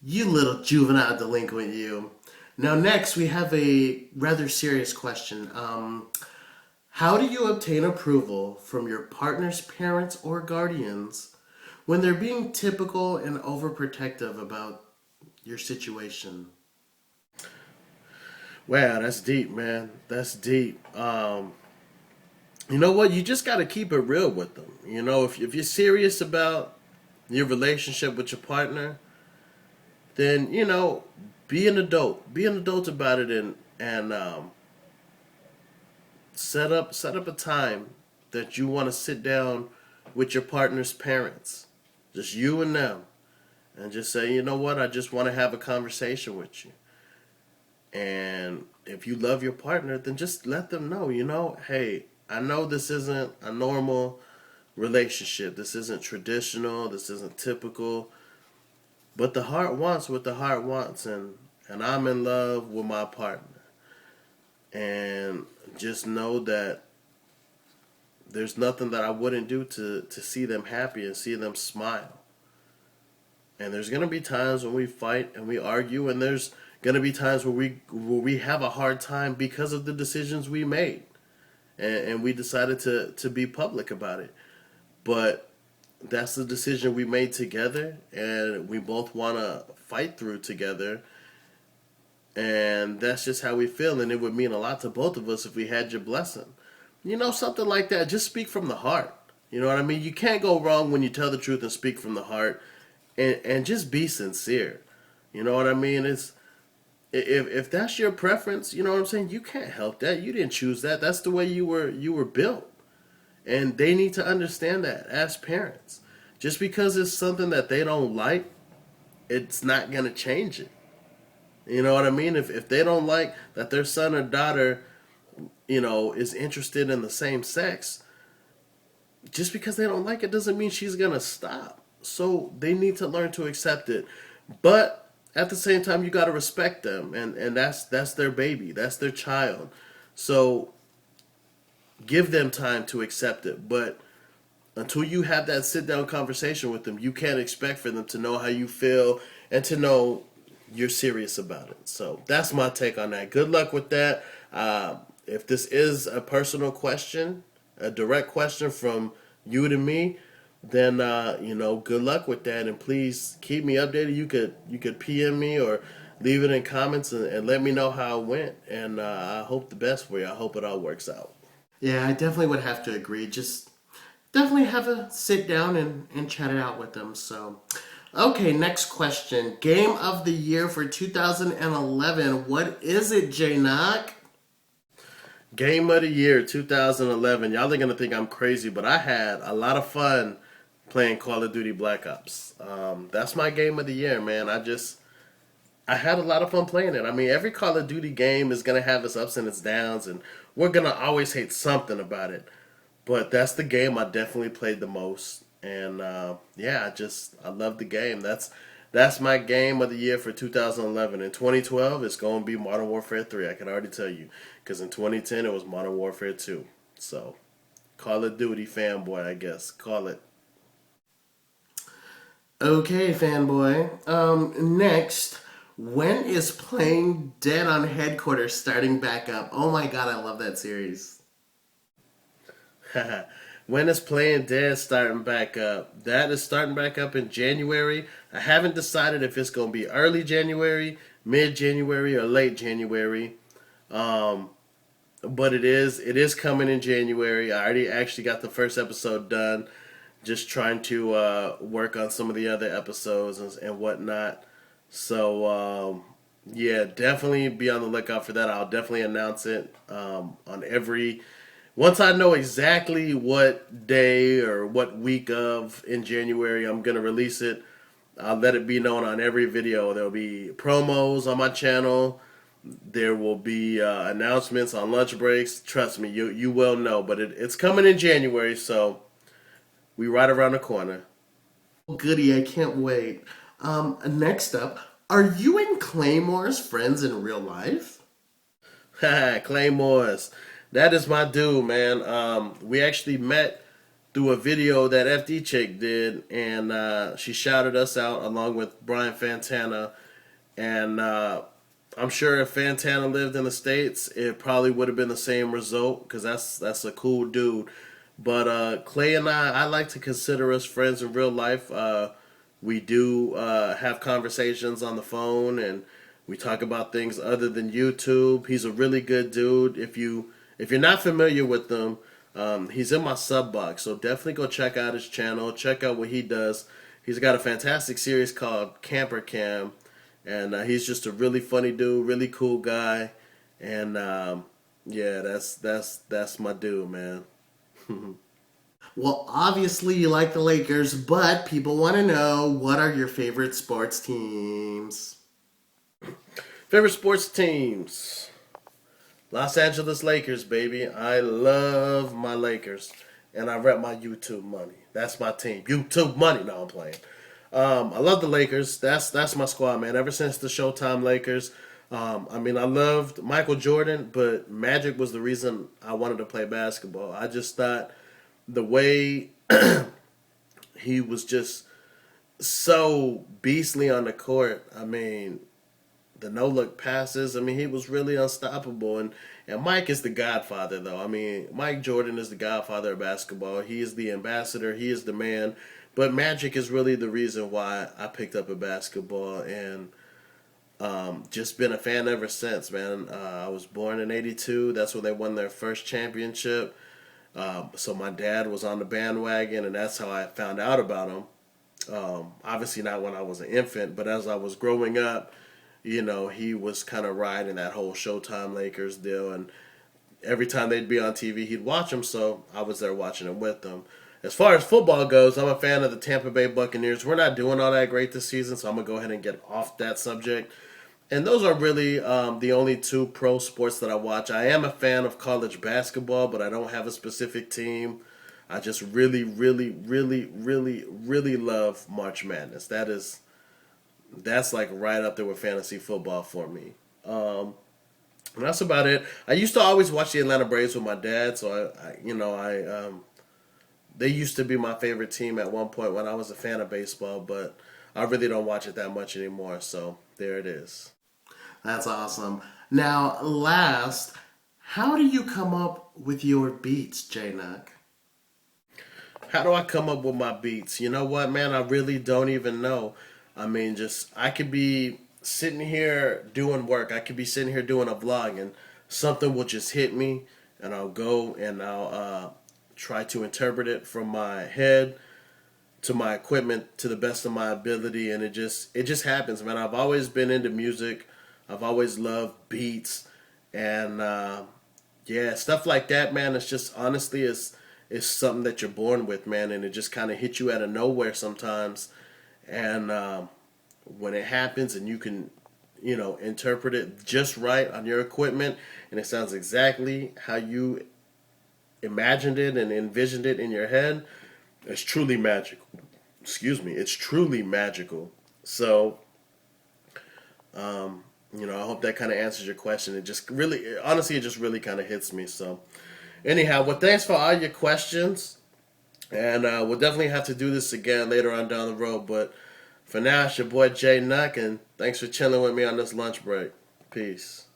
You little juvenile delinquent, you. Now, next, we have a rather serious question. How do you obtain approval from your partner's parents or guardians when they're being typical and overprotective about your situation? Wow, that's deep, man. That's deep. You know what? You just got to keep it real with them. If you're serious about your relationship with your partner, then be an adult. Be an adult about it, and set up a time that you want to sit down with your partner's parents, just you and them, and just say, you know what? I just want to have a conversation with you. And if you love your partner, then just let them know, hey, I know this isn't a normal relationship. This isn't traditional. This isn't typical. But the heart wants what the heart wants, and I'm in love with my partner. And just know that there's nothing that I wouldn't do to see them happy and see them smile. And there's gonna be times when we fight and we argue, and there's gonna be times where we have a hard time because of the decisions we made, and we decided to be public about it. But that's the decision we made together, and we both want to fight through together. And that's just how we feel, and it would mean a lot to both of us if we had your blessing. Something like that. Just speak from the heart. You know what I mean? You can't go wrong when you tell the truth and speak from the heart, and just be sincere. You know what I mean? It's if that's your preference, you know what I'm saying? You can't help that. You didn't choose that. That's the way you were built. And they need to understand that as parents. Just because it's something that they don't like, it's not going to change it. You know what I mean? If they don't like that their son or daughter, is interested in the same sex, just because they don't like it doesn't mean she's going to stop. So they need to learn to accept it. But at the same time, you got to respect them. And that's their baby. That's their child. So give them time to accept it. But until you have that sit down conversation with them, you can't expect for them to know how you feel and to know you're serious about it. So that's my take on that. Good luck with that. If this is a personal question, a direct question from you to me, then good luck with that. And please keep me updated. You could PM me or leave it in comments and let me know how it went. And I hope the best for you. I hope it all works out. Yeah, I definitely would have to agree. Just definitely have a sit down and chat it out with them. So, okay, next question. Game of the year for 2011. What is it, JNuc? Game of the year 2011. Y'all are going to think I'm crazy, but I had a lot of fun playing Call of Duty Black Ops. That's my game of the year, man. I had a lot of fun playing it. I mean, every Call of Duty game is going to have its ups and its downs, and we're going to always hate something about it. But that's the game I definitely played the most. And yeah, I love the game. That's my game of the year for 2011. In 2012, it's going to be Modern Warfare 3. I can already tell you. Because in 2010, it was Modern Warfare 2. So, Call of Duty fanboy, I guess. Call it. Okay, fanboy. Next, when is Playing Dead on Headquarters starting back up? Oh my god, I love that series. When is Playing Dead starting back up? That is starting back up in January. I haven't decided if it's going to be early January, mid January, or late January. Um, but it is coming in January. I already actually got the first episode done. Just trying to work on some of the other episodes and whatnot. So yeah, definitely be on the lookout for that. I'll definitely announce it on every. Once I know exactly what day or what week of in January I'm gonna release it, I'll let it be known on every video. There'll be promos on my channel. There will be announcements on lunch breaks. Trust me, you will know. But it's coming in January, so we right around the corner. Goody, I can't wait. Next up, are you and Claymore's friends in real life? Claymores. That is my dude, man. We actually met through a video that FD Chick did, and she shouted us out along with Brian Fantana. And I'm sure if Fantana lived in the States, it probably would have been the same result because that's a cool dude. But Clay and I like to consider us friends in real life. We do have conversations on the phone, and we talk about things other than YouTube. He's a really good dude. If you're not familiar with him, he's in my sub box, so definitely go check out his channel. Check out what he does. He's got a fantastic series called Camper Cam, and he's just a really funny dude, really cool guy, and yeah, that's my dude, man. Well, obviously you like the Lakers, but people want to know, what are your favorite sports teams? Favorite sports teams: Los Angeles Lakers, baby. I love my Lakers, and I rep my YouTube money. That's my team. YouTube money. No, I'm playing. I love the Lakers. That's my squad, man. Ever since the Showtime Lakers. I mean, I loved Michael Jordan, but Magic was the reason I wanted to play basketball. I just thought the way he was just so beastly on the court. I mean, the no look passes. I mean, he was really unstoppable. And Mike is the godfather, though. I mean, Mike Jordan is the godfather of basketball. He is the ambassador. He is the man. But Magic is really the reason why I picked up a basketball, and just been a fan ever since, man. I was born in '82. That's when they won their first championship. So my dad was on the bandwagon, and that's how I found out about him. Obviously not when I was an infant, but as I was growing up, he was kind of riding that whole Showtime Lakers deal, and every time they'd be on TV, he'd watch them, so I was there watching them with them. As far as football goes, I'm a fan of the Tampa Bay Buccaneers. We're not doing all that great this season, so I'm going to go ahead and get off that subject. And those are really the only two pro sports that I watch. I am a fan of college basketball, but I don't have a specific team. I just really, really, really, really, really love March Madness. That's like right up there with fantasy football for me. And that's about it. I used to always watch the Atlanta Braves with my dad, so they used to be my favorite team at one point when I was a fan of baseball, but I really don't watch it that much anymore. So there it is. That's awesome. Now, last, how do you come up with your beats, JNuc? How do I come up with my beats? You know what, man? I really don't even know. I mean, I could be sitting here doing work. I could be sitting here doing a vlog, and something will just hit me, and I'll go and I'll try to interpret it from my head to my equipment to the best of my ability, and it just happens, man. I've always been into music. I've always loved beats, and yeah, stuff like that, man. It's just honestly, it's something that you're born with, man, and it just kind of hits you out of nowhere sometimes. And when it happens, and you can, interpret it just right on your equipment, and it sounds exactly how you imagined it and envisioned it in your head, it's truly magical. Excuse me, it's truly magical. So, I hope that kind of answers your question. It just really, honestly, it just really kind of hits me. So, anyhow, well, thanks for all your questions. And we'll definitely have to do this again later on down the road. But for now, it's your boy JNuc, and thanks for chilling with me on this lunch break. Peace.